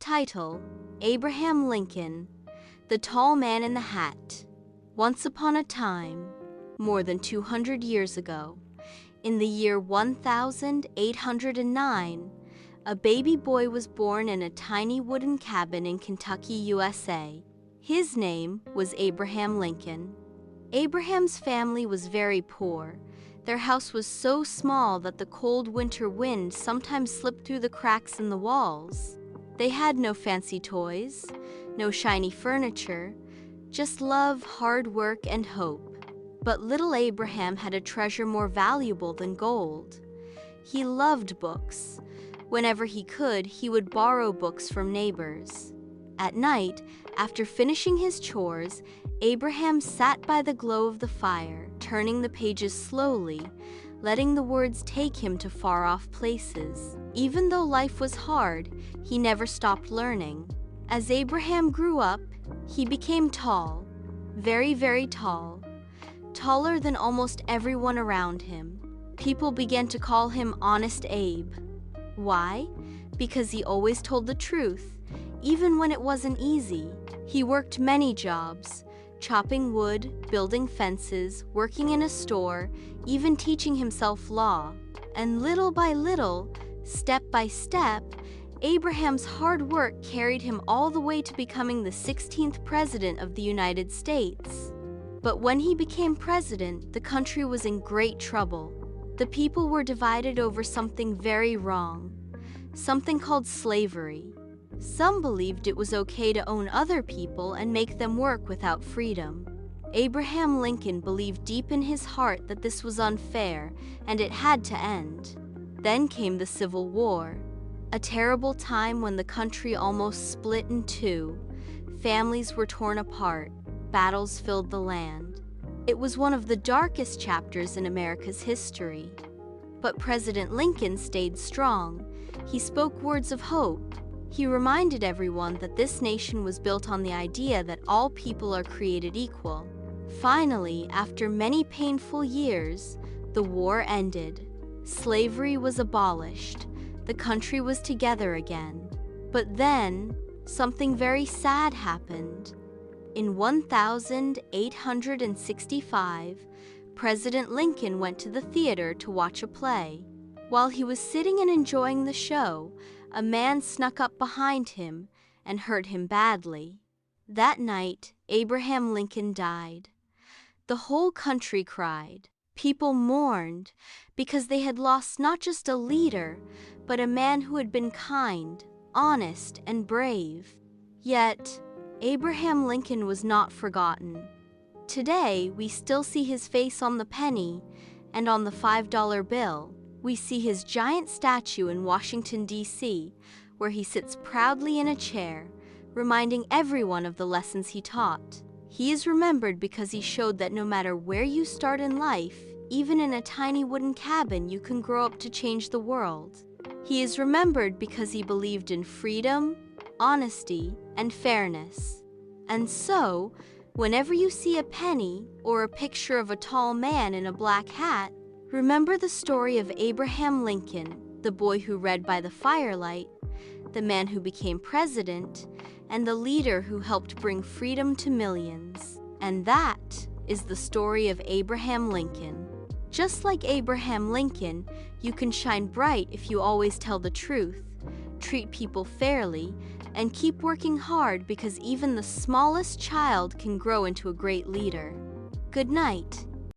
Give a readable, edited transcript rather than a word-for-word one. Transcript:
Title: Abraham Lincoln, the Tall Man in the Hat. Once upon a time, more than 200 years ago, in the year 1809, a baby boy was born in a tiny wooden cabin in Kentucky, USA. His name was Abraham Lincoln. Abraham's family was very poor. Their house was so small that the cold winter wind sometimes slipped through the cracks in the walls. They had no fancy toys, no shiny furniture, just love, hard work, and hope. But little Abraham had a treasure more valuable than gold. He loved books. Whenever he could, he would borrow books from neighbors. At night, after finishing his chores, Abraham sat by the glow of the fire, turning the pages slowly, letting the words take him to far-off places. Even though life was hard, he never stopped learning. As Abraham grew up, he became tall, very, very tall, taller than almost everyone around him. People began to call him Honest Abe. Why? Because he always told the truth, even when it wasn't easy. He worked many jobs, chopping wood, building fences, working in a store, even teaching himself law. And little by little, step by step, Abraham's hard work carried him all the way to becoming the 16th President of the United States. But when he became president, the country was in great trouble. The people were divided over something very wrong, something called slavery. Some believed it was okay to own other people and make them work without freedom. Abraham Lincoln believed deep in his heart that this was unfair and it had to end. Then came the Civil War, a terrible time when the country almost split in two. Families were torn apart, battles filled the land. It was one of the darkest chapters in America's history. But President Lincoln stayed strong. He spoke words of hope. He reminded everyone that this nation was built on the idea that all people are created equal. Finally, after many painful years, the war ended. Slavery was abolished. The country was together again. But then, something very sad happened. In 1865, President Lincoln went to the theater to watch a play. While he was sitting and enjoying the show, a man snuck up behind him and hurt him badly. That night, Abraham Lincoln died. The whole country cried. People mourned because they had lost not just a leader, but a man who had been kind, honest, and brave. Yet, Abraham Lincoln was not forgotten. Today, we still see his face on the penny and on the $5 bill. We see his giant statue in Washington, D.C., where he sits proudly in a chair, reminding everyone of the lessons he taught. He is remembered because he showed that no matter where you start in life, even in a tiny wooden cabin, you can grow up to change the world. He is remembered because he believed in freedom, honesty, and fairness. And so, whenever you see a penny or a picture of a tall man in a black hat, remember the story of Abraham Lincoln, the boy who read by the firelight, the man who became president, and the leader who helped bring freedom to millions. And that is the story of Abraham Lincoln. Just like Abraham Lincoln, you can shine bright if you always tell the truth, treat people fairly, and keep working hard, because even the smallest child can grow into a great leader. Good night.